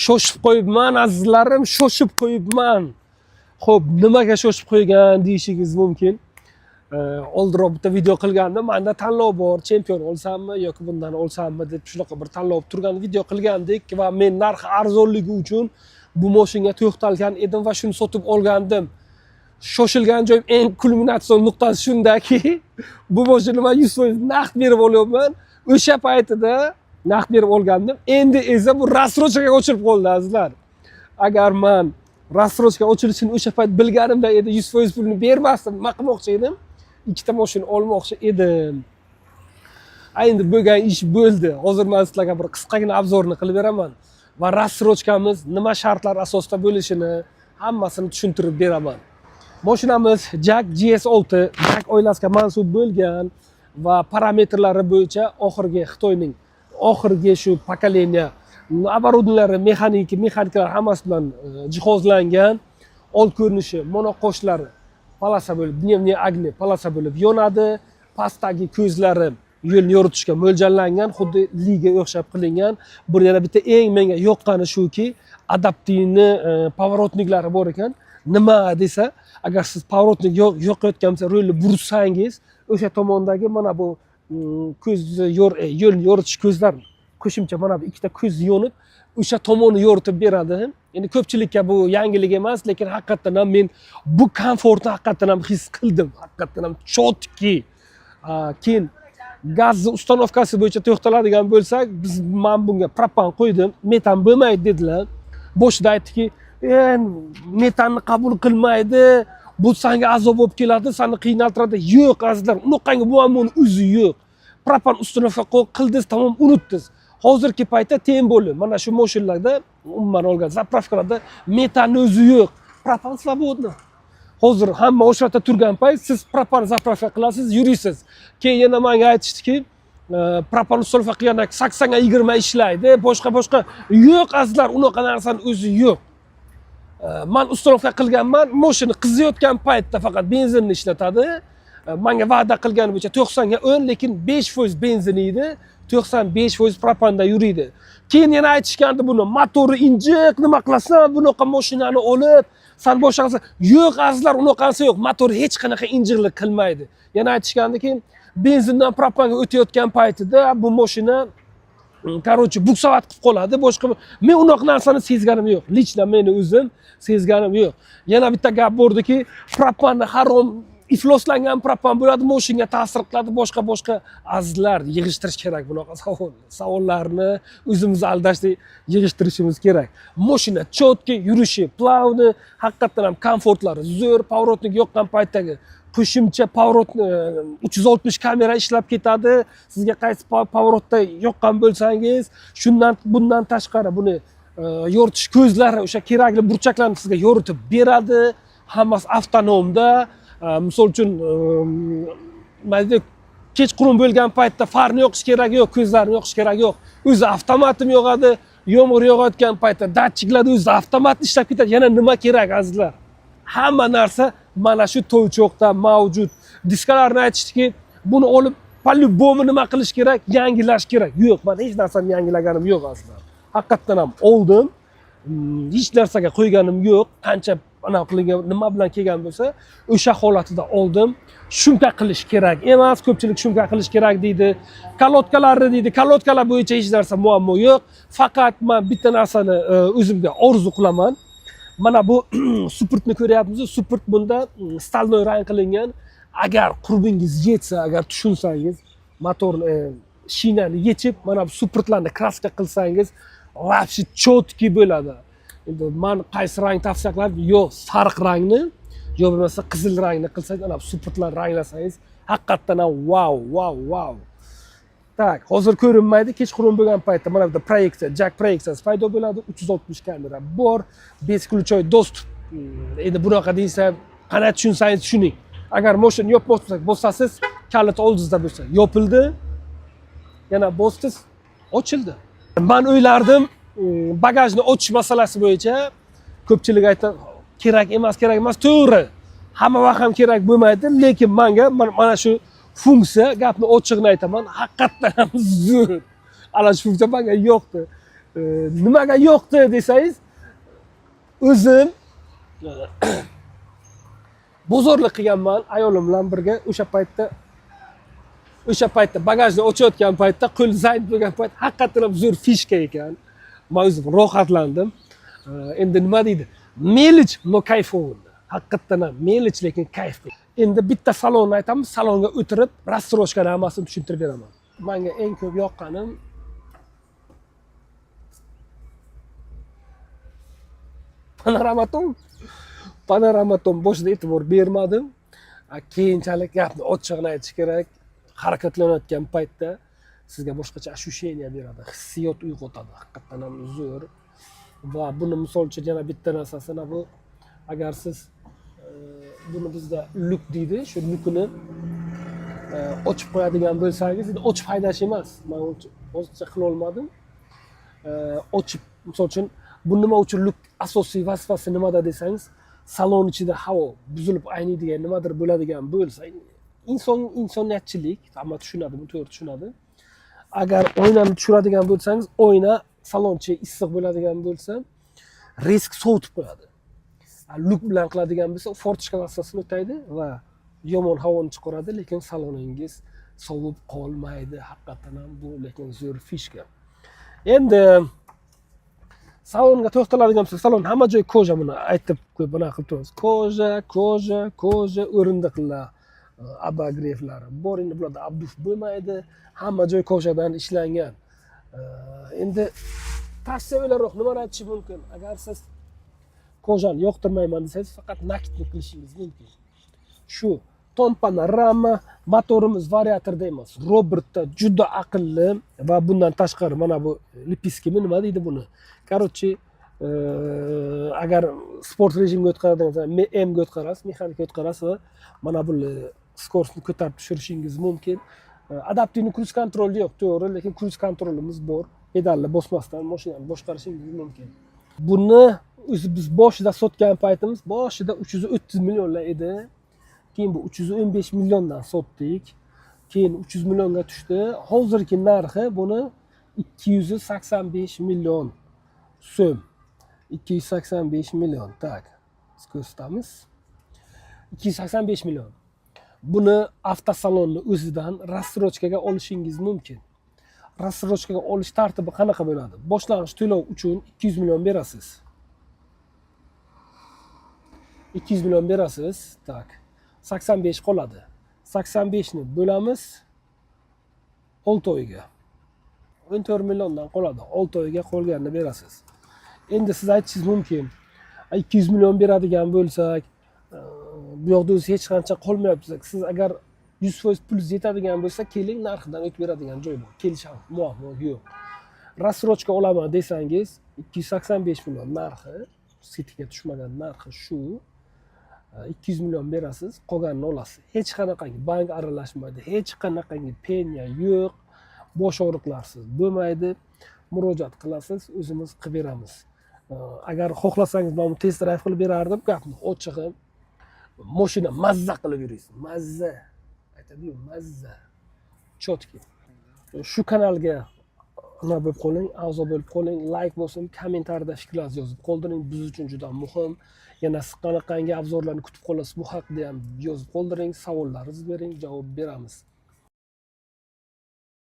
Shoshib qo'yibman azizlarim, shoshib qo'yibman. Xo'p, nimaga shoshib qo'ygan deyishingiz mumkin. Oldinroq bitta video qilgandim. Menda tanlov bor, chempion olsammi yoki bundan olsammi deb shunaqa bir tanlov turgan video qilgandik va men narxi arzonligi uchun bu mashinaga to'xtalgan edim va shuni sotib olgandim. Shoshilgan joyim eng kulminatsion nuqtasi shundaki, bu mashina men 100% naqd berib olyapman. O'sha paytida naqd berib olgandim. Endi esa bu rassrochkaga o'chirib qoldi azizlar. Agar men rassrochka ochilishini o'sha payt bilganimda edi 100% pulni bermasdim, nima qilmoqchi edim? Ikkita mashina olmoqchi edim. Endi bo'lgan ish bo'ldi. Hozir men sizlarga bir qisqagina obzorni qilib beraman va rassrochkamiz nima shartlar asosida bo'lishini hammasini tushuntirib beraman. Mashinamiz Jack GS6, Jack oilasiga mansub bo'lgan va parametrlari bo'yicha oxirgi Xitoyning oxirgi shu pokoleniya оборудованиялari, mexanikalar hammasi bilan jihozlangan. Old ko'rinishi monoqoshlari palasa bo'lib, dnevniy agni palasa bo'lib yonadi. Pastdagi ko'zlari yo'lni yoritishga mo'ljallangan, xuddi liga o'xshab qilingan. Bu yana bitta eng menga yoqqani shuki, adaptivni pavorotniklari bor ekan. Nima desa, agar siz pavorotnik yoqayotgan bo'lsa, rolni bursangiz, o'sha tomondagi mana bu yo'lni yoritish ko'zlar qo'shimcha mana bu ikkita ko'z yonib, o'sha tomonni yoritib beradi. Endi ko'pchilikka bu yangilik emas, lekin haqiqatan ham men bu komfortni haqiqatan ham his qildim. Haqiqatan ham chotki. Keyin gazni ustanovkasi bo'yicha to'xtaladigan bo'lsak, men bunga propan qo'ydim, metan bo'lmaydi dedilar. Boshida aytdiki, metanni qabul qilmaydi, bu senga azob bo'lib keladi, seni qiynaltiradi. Yo'q azizlar, unaqangi muammoni o'zi yo'q. Propan ustanovka qildingiz, tamom unutdingiz. Hozirgi paytda teng bo'ldi. Mana shu mashinalarda umuman olgan zapravkalarda metanni o'zi yo'q. Propan svobodno. Hozir hamma o'sha yerda turgan payt siz propan zapravka qilasiz, yurisiz. Keyin yana menga aytishdiki, propan ustanovka qilganda 80 ga 20 ishlaydi, boshqa yo'q azizlar, unaqa narsani o'zi yo'q. Men ustanovka qilganman, mashina qiziyotgan paytda faqat benzinni ishlatadi. Menga va'da qilgani bo'yicha 90 ga 10, lekin 5% benzin edi, 95% propanda yuriydi. Keyin yana aytishgandi buni, motori injiq, nima qilasan, bunaqa mashinani olib, sen boshqasi yo'q azizlar, unaqasi yo'q. Motor hech qanaqa injiqlik qilmaydi. Yana aytishgandiki, benzindan propanga o'tayotgan paytida bu mashina короче, buksavat qilib qoladi, boshqa men unaqa narsani sezganim yo'q. Lichna meni o'zim sezganim yo'q. Yana bitta gap bordiki, propanni harom ifloslangan propan bo'ladi, mashinaga ta'sir qiladi, boshqa azizlar, yig'ishtirish kerak bunaqa savollarni o'zimizni aldashda yig'ishtirishimiz kerak. Mashina chotki, yurishi plavni, haqiqatan ham komfortlari zo'r, pavorotnik yoqqan paytdagi qo'shimcha pavorotni 360 kamera ishlab ketadi. Sizga qaysi pavorotda yoqqan bo'lsangiz, bundan tashqari buni yoritish ko'zlari o'sha kerakli burchaklarni sizga yoritib beradi. Hammasi avtonomda. Misol uchun, kechqurun bo'lgan paytda farni yoqish kerak yo'q, ko'zlarni yoqish kerak yo'q. O'zi avtomatim yoqadi. Yomg'ir yog'ayotgan paytda datchiklar o'zi avtomat ishlab ketadi. Yana nima kerak azizlar? Hamma narsa mana shu to'ychoqda mavjud. Diskalarni aytishdiki, buni olib по-любому nima qilish kerak? Yangilash kerak. Yo'q, men hech narsani yangilaganim yo'q azizlar. Haqiqatan ham oldim. Hech narsaga qo'yganim yo'q. Qancha nima bilan kelgan bo'lsa, o'sha holatida oldim. Shumka qilish kerak emas, ko'pchilik shumka qilish kerak deydi. Kalotkalarni deydi. Kalotkalar bo'yicha hech narsa muammo yo'q. Faqat men bitta narsani o'zimga orzu qilaman. Mana bu Suprtni ko'ryapmiz. Suprt bunda stalnoy rang qilingan. Agar qurbingiz yetsa, agar tushunsangiz, motor shinani yechib, mana bu Suprtlarni kraska qilsangiz, вообще chotki bo'ladi. Endi men qaysi rang tavsiya qilaman? Yo'q, sariq rangni, yo'q bo'lmasa qizil rangni qilsangiz, ana Suprtlar ranglasangiz, haqiqatan ham wow. Tak, hozir ko'rinmaydi. Kechqurun bo'lgan paytda mana bu proyeksiya, Jack proyeksiyasi paydo bo'ladi. 360 kamera bor, besключой доступ. Endi bunaqa deysa, qanday tushunsangiz tushuning. Agar mashina yopmoqchi bo'lsangiz, kalit oldingizda bo'lsa, yopildi. Yana bosdingiz, ochildi. Men o'ylardim, bagajni ochish masalasi bo'yicha ko'pchilik aytadi, kerak emas, to'g'ri. Hamma vaqt ham kerak bo'lmaydi, lekin menga mana shu funksiya, gapni ochiqni aytaman, haqiqatan ham zo'r. Ana shu funksiya menga yoqdi. Nimaga yo'qdi desangiz, o'zim bozorlik qilganman ayolim bilan birga. O'sha paytda bagajni ochayotgan paytda qo'l zayd bo'lgan payt haqiqatan ham zo'r fishka ekan. Men o'zim rohatlandim. Endi nima deydi? Melich, no kayfovdi. Haqiqatan ham melich, lekin kayf. Endi bitta salonni aytamiz, salonga o'tirib, rassrochkani hammasini tushuntirib beraman. Menga eng ko'p yoqqanim Panoramaton boshida e'tibor bermadim. Keyinchalik gapni ochig'ini aytish kerak. Harakatlanayotgan paytda sizga boshqacha ощущение beradi, hissiyot uyg'otadi, haqiqatan ham zo'r. Va buni misol uchun yana bitta narsasini bu, agar siz buni bizda luk deydi, shu lukni ochib qo'yadigan bo'lsangiz, endi ochib haydash emas, men hozircha qila olmadim. Ochib, misol uchun bu nima uchun luk asosiy vazifasi nimada desangiz, salon ichida havo buzilib ayniydigan nimadir bo'ladigan bo'lsa, insoniyatchilik, hamma tushunadi, bu to'g'ri tushunadi. Agar oynani tushiradigan bo'lsangiz, oyna salonchi issiq bo'ladigan bo'lsa, risk sovutib qo'yadi. Luk bilan qiladigan bo'lsa, fortishka vasvasini o'taydi va yomon havoni chiqaradi, lekin saloningiz sovib qolmaydi. Haqiqatan ham bu lekin zo'r fishka. Endi salonga to'xtaladigan bo'lsak, salon hamma joy koja, buni aytib qo'yib buna qilib turamiz. Koja, o'rindiqlar, abagreeflari bor. Endi bularda abduf bo'lmaydi. Hamma joy kojadan ishlangan. Endi tavsiyalarroq nimani aytish mumkin? Agar siz kojani yoqtirmayman desangiz, faqat nakitni qilishingiz mumkin. Shu Tom Panorama motorimiz variatorda emas, Robertda juda aqlli va bundan tashqari mana bu lipiskimi nima deydi buni? Короче, agar sport rejimga o'tkazadigan M'ga o'tkazasiz, mexanika o'tkazasiz va mana bu skorostni ko'tarib tushirishingiz mumkin. Adaptivni kruz kontroli yo'q, to'g'ri, lekin kruz kontrolimiz bor. Pedalni bosmasdan mashinani boshqarishingiz mumkin. Buni o'zi biz boshida sotgan paytimiz boshida 330 millionlar edi. Keyin bu 315 milliondan sotdik. Keyin 300 millionga tushdi. Hozirgi narxi buni 285 million so'm. 285 million. Tak. Ko'rsatamiz. 285 million. Buni avtosalonni o'zidan rassrochkaga olishingiz mumkin. Rassrochkaga olish tartibi qanaqa bo'ladi? Boshlang'ich to'lov uchun 200 million berasiz. 200 million berasiz. Tak. 85 qoladi. 85 ni bo'lamiz 6 oyga. 14 milliondan qoladi. 6 oyga qolganini berasiz. Endi siz aytishingiz mumkin, 200 million beradigan bo'lsak, bu yoqda o'zi hech qancha qolmayapti. Siz agar 100% pul yetadigan bo'lsa, keling narxidan o'tib beradigan joy bor. Kelishamiz, muammo yo'q. Rassrochka olaman desangiz, 285 million narxi, sitga tushmagan narxi shu. 200 million berasiz, qolganini olasiz. Hech qanaqangi bank aralashmaydi, hech qanaqangi penya yo'q, bosh og'riqlarsiz bo'lmaydi. Murojaat qilasiz, o'zimiz qilib beramiz. Agar xohlasangiz men uni test drive qilib berardim, gapni ochig'i. Mashina mazza qilib yurasiz. Mazza. Aytadi-yu, mazza. Chotki. Shu kanalga nima bo'lib qoling, a'zo bo'lib qoling, like bo'lsin, kommentariyada fikrlaringizni yozib qoldiring. Biz uchun juda muhim. Yana siz qanaqangi obzorlarni kutib qolasiz, bu haqida ham yozib qoldiring, savollaringizni bering, javob beramiz.